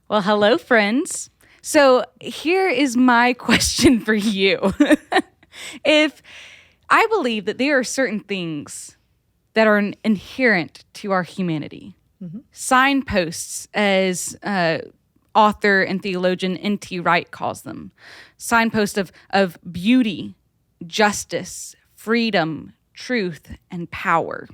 Well, hello, friends. So here is my question for you. If I believe that there are certain things that are inherent to our humanity, signposts, as author and theologian N.T. Wright calls them, signposts of beauty, justice, freedom, truth, and power.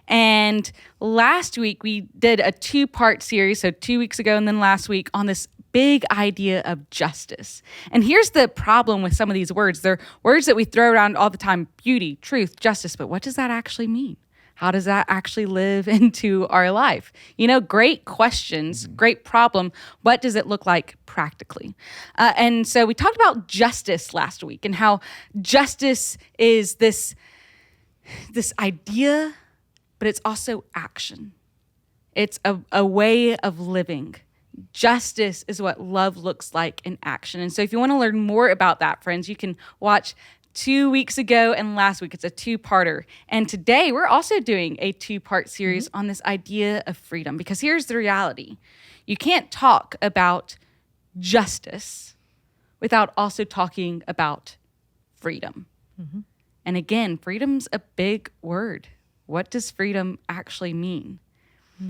And last week we did a 2-part series, so 2 weeks ago and then last week, on this big idea of justice. And here's the problem with some of these words. They're words that we throw around all the time: beauty, truth, justice. But what does that actually mean? How does that actually live into our life? Great questions, great problem. What does it look like practically? And so we talked about justice last week and how justice is this idea, but it's also action. It's a way of living. Justice is what love looks like in action. And so if you want to learn more about that, friends, you can watch 2 weeks ago and last week. It's a 2-parter. And today we're also doing a 2-part series on this idea of freedom, because here's the reality. You can't talk about justice without also talking about freedom. And again, freedom's a big word. What does freedom actually mean?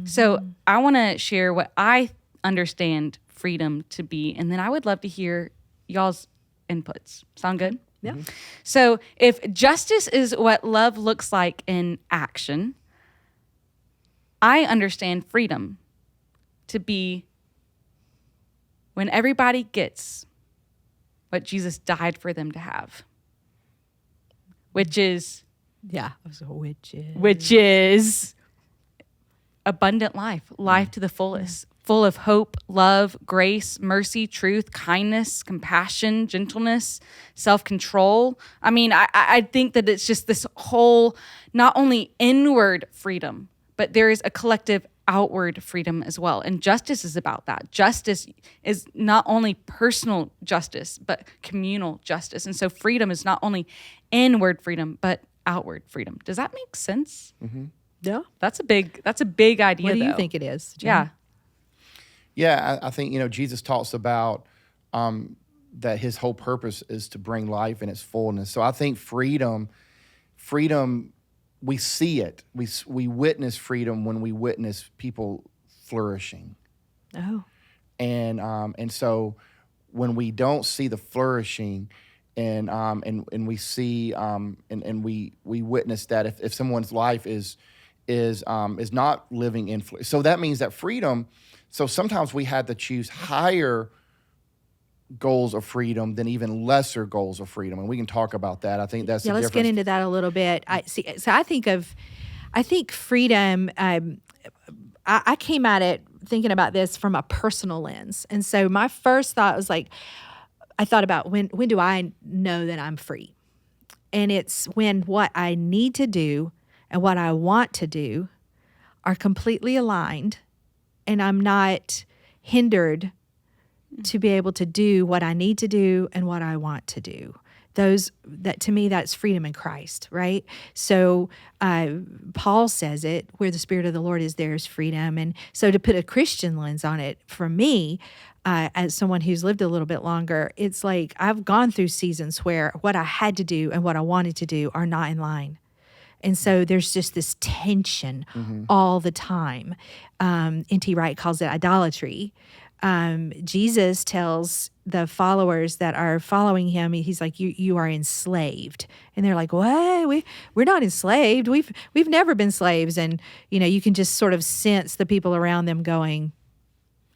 So I want to share what I understand freedom to be, and then I would love to hear y'all's inputs. Sound good? Yeah. So if justice is what love looks like in action, I understand freedom to be when everybody gets what Jesus died for them to have, which is abundant life to the fullest, full of hope, love, grace, mercy, truth, kindness, compassion, gentleness, self-control. I think that it's just this whole, not only inward freedom, but there is a collective outward freedom as well. And justice is about that. Justice is not only personal justice, but communal justice. And so freedom is not only inward freedom, but outward freedom. Does that make sense? Yeah. That's a big idea. What do you though. think it is, Jim? Yeah. Yeah, I think, Jesus talks about that his whole purpose is to bring life in its fullness. So I think freedom, we see it. We witness freedom when we witness people flourishing. Oh. And so when we don't see the flourishing, and we see and we witness that if someone's life is not living in, so that means that freedom. So sometimes we had to choose higher goals of freedom than even lesser goals of freedom, and we can talk about that. I think that's the let's difference. get into that a little bit. I think freedom. I came at it thinking about this from a personal lens, and so my first thought was like, I thought about when do I know that I'm free, and it's when what I need to do and what I want to do are completely aligned, and I'm not hindered to be able to do what I need to do and what I want to do. That to me, that's freedom in Christ, right? So Paul says it, where the Spirit of the Lord is, there is freedom. And so to put a Christian lens on it, for me, as someone who's lived a little bit longer, it's like I've gone through seasons where what I had to do and what I wanted to do are not in line. And so there's just this tension all the time. N.T. Wright calls it idolatry. Jesus tells the followers that are following him, he's like, you are enslaved. And they're like, what? We're not enslaved. We've never been slaves. And, you can just sort of sense the people around them going,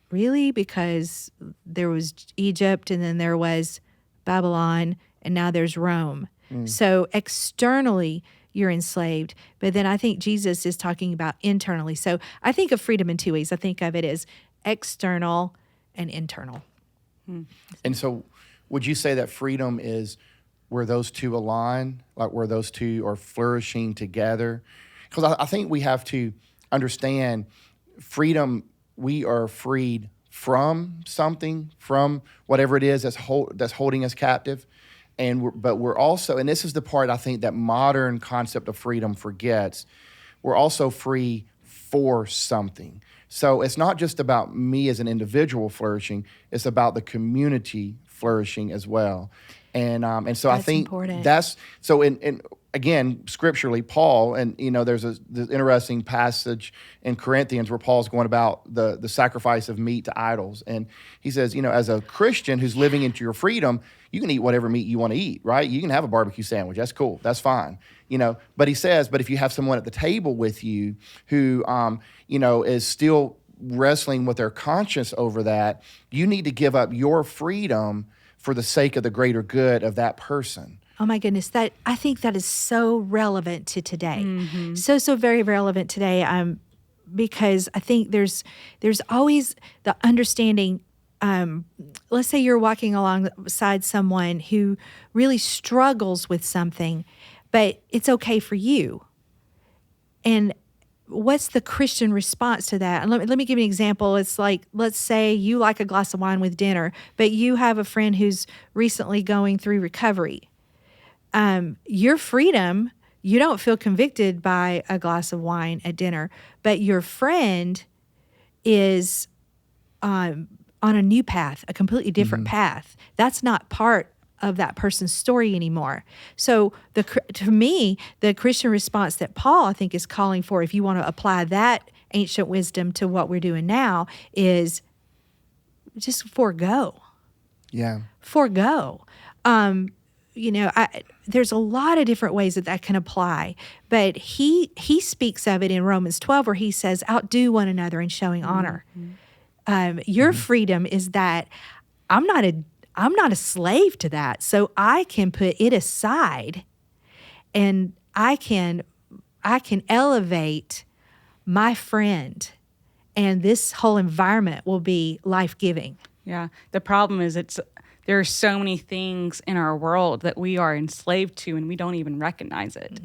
really? Because there was Egypt, and then there was Babylon, and now there's Rome. So externally, you're enslaved. But then I think Jesus is talking about internally. So I think of freedom in 2 ways. I think of it as external and internal. And so would you say that freedom is where those two align, like where those two are flourishing together? Because I think we have to understand freedom, we are freed from something, from whatever it is that's holding us captive. But we're also, and this is the part I think that modern concept of freedom forgets, we're also free for something. So it's not just about me as an individual flourishing; it's about the community flourishing as well. And so I That's think important. that's so. In again, scripturally, Paul, and there's this interesting passage in Corinthians where Paul's going about the sacrifice of meat to idols, and he says, as a Christian who's living into your freedom, you can eat whatever meat you want to eat, right? You can have a barbecue sandwich. That's cool. That's fine. But he says, but if you have someone at the table with you who, is still wrestling with their conscience over that, you need to give up your freedom for the sake of the greater good of that person. Oh my goodness, I think that is so relevant to today. So very relevant today. Because I think there's always the understanding. Let's say you're walking alongside someone who really struggles with something, but it's okay for you. And what's the Christian response to that? And let me give you an example. It's like, let's say you like a glass of wine with dinner, but you have a friend who's recently going through recovery. Your freedom, you don't feel convicted by a glass of wine at dinner, but your friend is on a new path, a completely different path. That's not part of that person's story anymore. So to me, the Christian response that Paul, I think, is calling for, if you want to apply that ancient wisdom to what we're doing now, is just forego. Yeah. Forego. There's a lot of different ways that can apply, but he speaks of it in Romans 12, where he says, outdo one another in showing honor. Your freedom is that I'm not a slave to that, so I can put it aside, and I can elevate my friend, and this whole environment will be life-giving. Yeah. The problem is there are so many things in our world that we are enslaved to, and we don't even recognize it.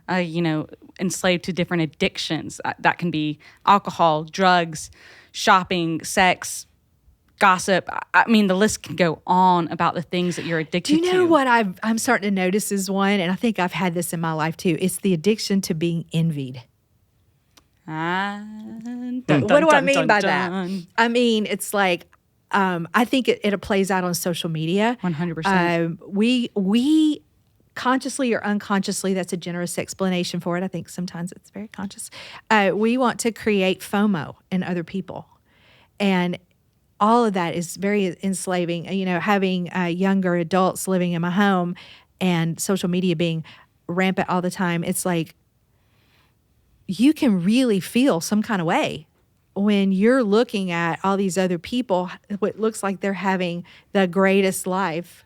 Enslaved to different addictions. That can be alcohol, drugs, shopping, sex, gossip. I mean, the list can go on about the things that you're addicted to. Do you know what I'm starting to notice is one, and I think I've had this in my life too, it's the addiction to being envied. What do I mean by that? I mean, it's like, I think it plays out on social media. 100%. We consciously or unconsciously, that's a generous explanation for it. I think sometimes it's very conscious. We want to create FOMO in other people. And all of that is very enslaving. Having younger adults living in my home and social media being rampant all the time, it's like you can really feel some kind of way when you're looking at all these other people, what looks like they're having the greatest life,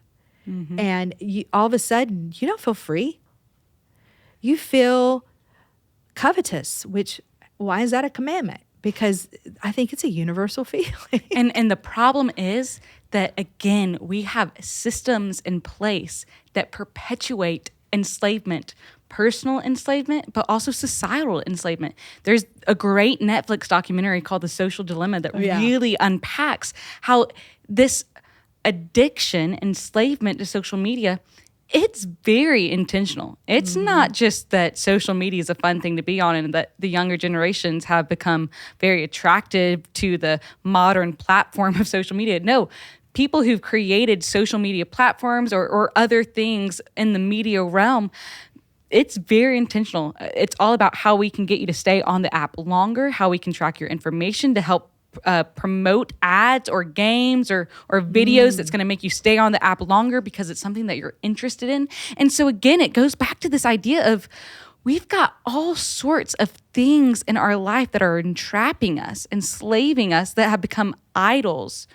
and all of a sudden, you don't feel free. You feel covetous, why is that a commandment? Because I think it's a universal feeling. And the problem is that, again, we have systems in place that perpetuate enslavement, personal enslavement, but also societal enslavement. There's a great Netflix documentary called The Social Dilemma that really unpacks how this addiction, enslavement to social media, it's very intentional. It's not just that social media is a fun thing to be on and that the younger generations have become very attracted to the modern platform of social media. No, people who've created social media platforms or other things in the media realm, it's very intentional. It's all about how we can get you to stay on the app longer, how we can track your information to help promote ads or games or videos that's going to make you stay on the app longer because it's something that you're interested in. And so again, it goes back to this idea of we've got all sorts of things in our life that are entrapping us, enslaving us, that have become idols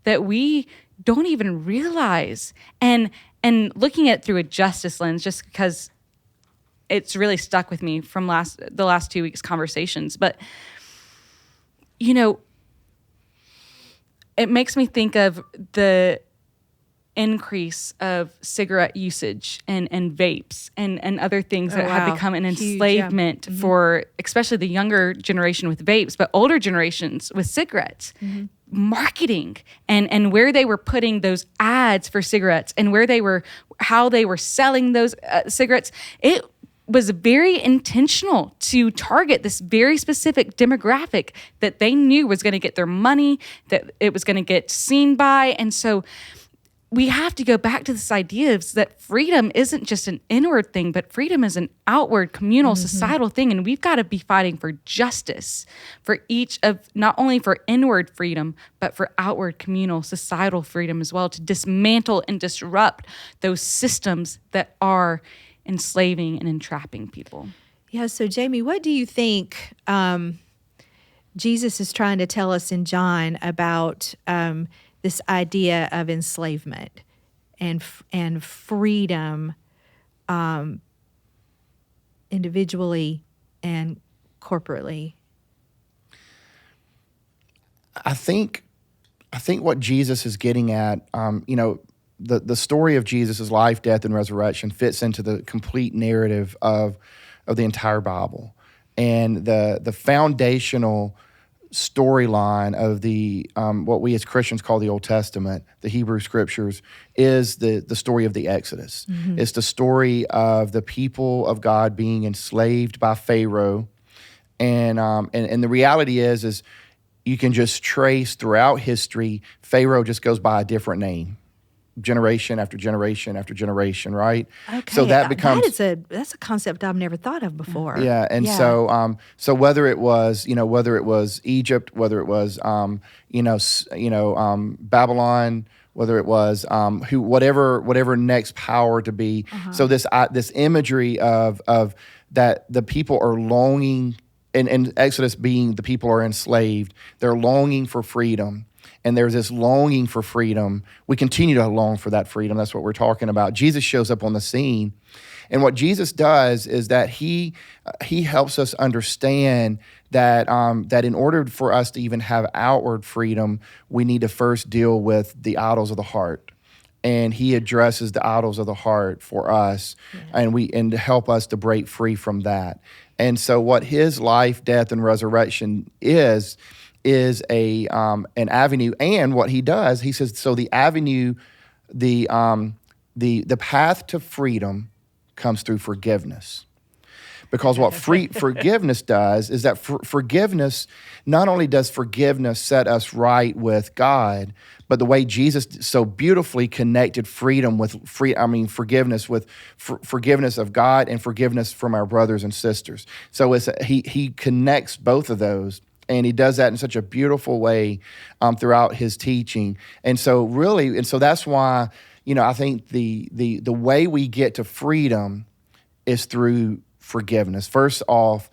that we don't even realize. And looking at it through a justice lens, just because it's really stuck with me from the last 2 weeks' conversations. But, it makes me think of the increase of cigarette usage and vapes and other things that have become an enslavement for especially the younger generation with vapes, but older generations with cigarettes. Marketing and where they were putting those ads for cigarettes and how they were selling those cigarettes, it was very intentional to target this very specific demographic that they knew was going to get their money, that it was going to get seen by. And so we have to go back to this idea of that freedom isn't just an inward thing, but freedom is an outward, communal, societal thing. And we've got to be fighting for justice for each of, not only for inward freedom, but for outward, communal, societal freedom as well, to dismantle and disrupt those systems that are enslaving and entrapping people. Yeah. So, Jamie, what do you think Jesus is trying to tell us in John about this idea of enslavement and freedom, individually and corporately? I think what Jesus is getting at, the story of Jesus' life, death, and resurrection fits into the complete narrative of the entire Bible. And the foundational storyline of the what we as Christians call the Old Testament, the Hebrew Scriptures, is the story of the Exodus. It's the story of the people of God being enslaved by Pharaoh, and the reality is you can just trace throughout history, Pharaoh just goes by a different name, generation after generation after generation, right? Okay, So that becomes that's a concept I've never thought of before. yeah, and so whether it was Egypt, whether it was Babylon, whether it was whatever next power to be. So this imagery of that the people are longing, and Exodus being the people are enslaved, they're longing for freedom. And there's this longing for freedom. We continue to long for that freedom. That's what we're talking about. Jesus shows up on the scene. And what Jesus does is that he helps us understand that that in order for us to even have outward freedom, we need to first deal with the idols of the heart. And he addresses the idols of the heart for us, and to help us to break free from that. And so what his life, death, and resurrection is an avenue. And what he does, he says, so the avenue, the path to freedom comes through forgiveness. Because what forgiveness does is that forgiveness, not only does forgiveness set us right with God, but the way Jesus so beautifully connected freedom with forgiveness with forgiveness of God and forgiveness from our brothers and sisters. So he connects both of those. And he does that in such a beautiful way throughout his teaching. And so that's why, I think the way we get to freedom is through forgiveness. First off,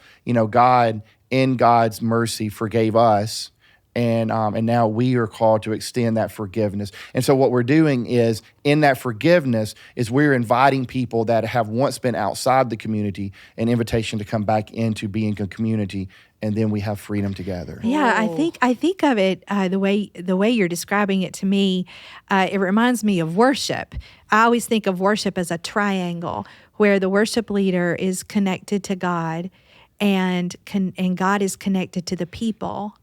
God, in God's mercy, forgave us. And now we are called to extend that forgiveness. And so what we're doing is, in that forgiveness, is we're inviting people that have once been outside the community an invitation to come back into being a community, and then we have freedom together. Yeah, I think of it the way you're describing it to me. It reminds me of worship. I always think of worship as a triangle where the worship leader is connected to God, and God is connected to the people.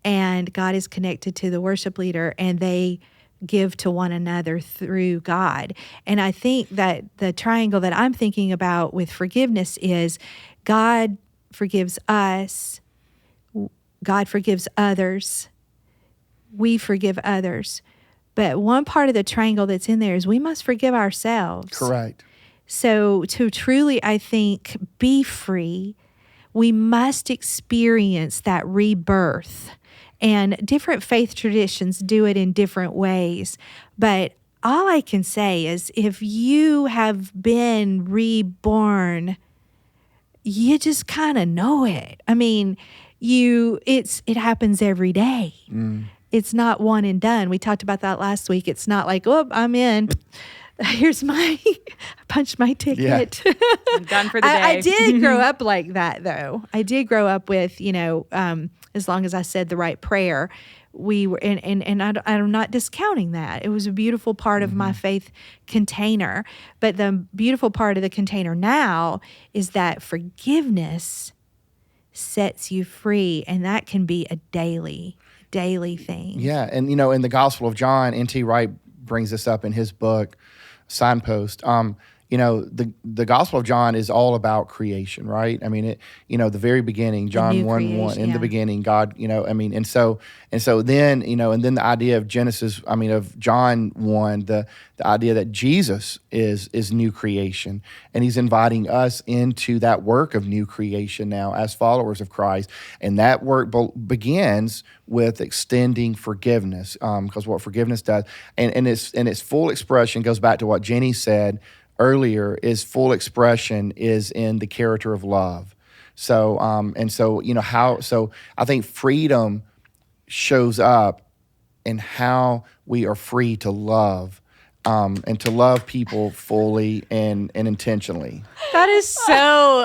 And God is connected to the worship leader, and they give to one another through God. And I think that the triangle that I'm thinking about with forgiveness is God forgives us, God forgives others, we forgive others. But one part of the triangle that's in there is we must forgive ourselves. Correct. So to truly, I think, be free, we must experience that rebirth. And different faith traditions do it in different ways. But all I can say is if you have been reborn, you just kind of know it. I mean, it happens every day. It's not one and done. We talked about that last week. It's not like, oh, I'm in. Here's my punch my ticket. Yeah. I'm done for the day. I did grow up like that, though. I did grow up with, as long as I said the right prayer, we were, and I'm not discounting that. It was a beautiful part of my faith container. But the beautiful part of the container now is that forgiveness sets you free, and that can be a daily thing. Yeah, and in the Gospel of John, N.T. Wright brings this up in his book, Signpost. the Gospel of John is all about creation, right? I mean, the very beginning, John new 1:1, creation, in the yeah. beginning, God, and so then, and then the idea of of John 1, the idea that Jesus is new creation, and he's inviting us into that work of new creation now as followers of Christ. And that work begins with extending forgiveness, because what forgiveness does, and its full expression goes back to what Jenny said earlier, is full expression is in the character of love. So so I think freedom shows up in how we are free to love, and to love people fully and intentionally. That is so,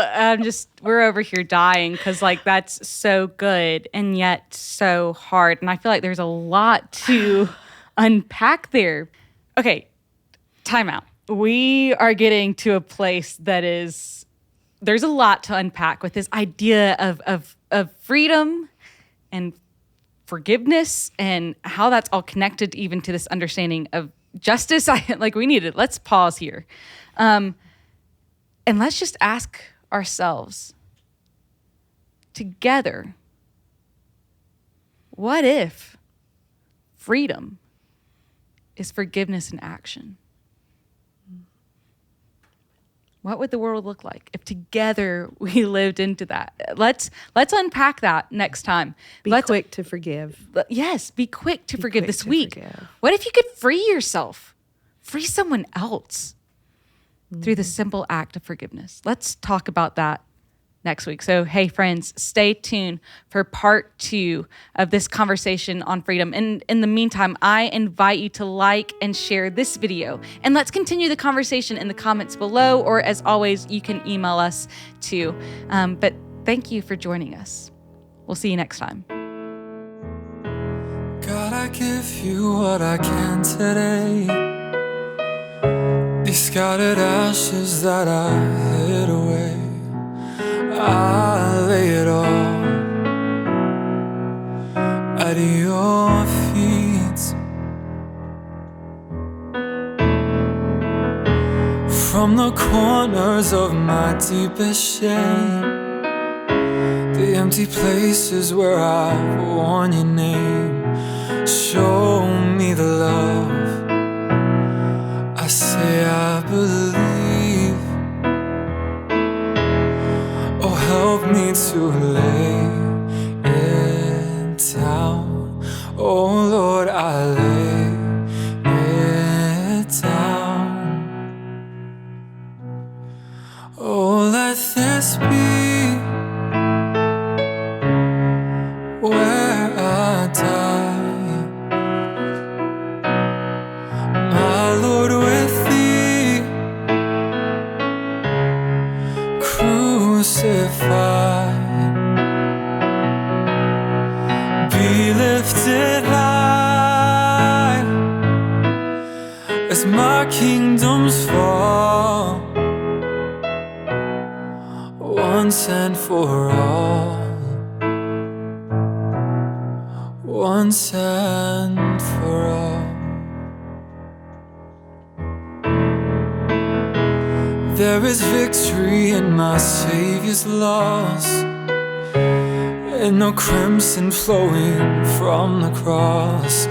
we're over here dying because, like, that's so good and yet so hard. And I feel like there's a lot to unpack there. Okay, time out. We are getting to a place that there's a lot to unpack with this idea of freedom and forgiveness and how that's all connected even to this understanding of justice. Let's pause here. And let's just ask ourselves together, what if freedom is forgiveness in action? What would the world look like if together we lived into that? Let's unpack that next time. Be quick to forgive. Yes, be quick to forgive quick this to week. forgive. What if you could free yourself? Free someone else through the simple act of forgiveness. Let's talk about that next week. So, hey, friends, stay tuned for part 2 of this conversation on freedom. And in the meantime, I invite you to like and share this video. And let's continue the conversation in the comments below, or as always, you can email us too. But thank you for joining us. We'll see you next time. God, I give you what I can today. These scattered ashes that I hid away, I lay it all at your feet. From the corners of my deepest shame, the empty places where I've worn your name, show me the love. I say I believe. Oh, help me to lay it down. Oh Lord, I lay it down. Oh, let this be where I die, my Lord, with thee crucified. Be lifted high as my kingdoms fall, once and for all, once and for all. There is victory in my Savior's loss, and no crimson flowing from the cross.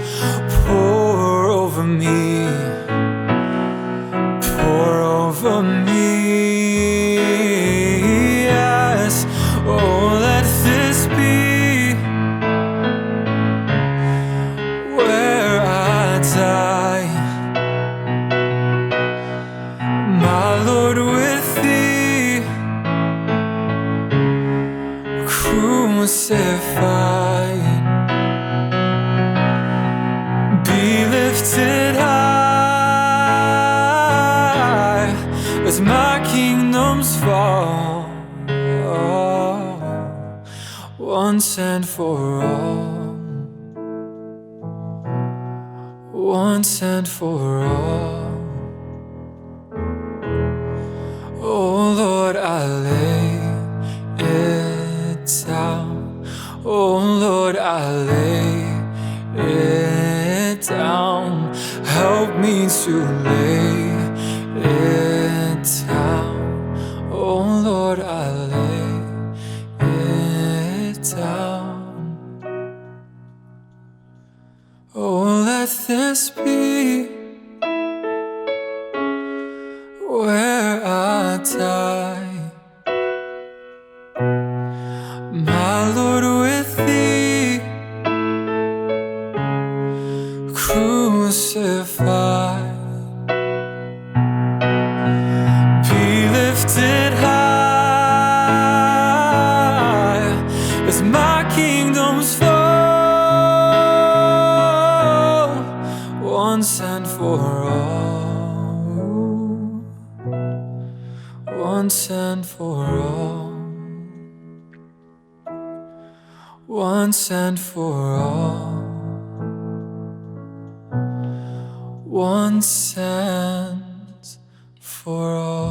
Pour over me, pour over me, yes. Oh, let this be where I die, my Lord, with thee crucified. Be lifted high as my kingdoms fall, once and for all, once and for all. Oh Lord, I lay it down. Oh Lord, I lay it down. Help me to lay it let this be where I die, my Lord, with thee crucified. Be lifted high as my kingdoms fall, once and for all, once and for all, once and for all, once and for all.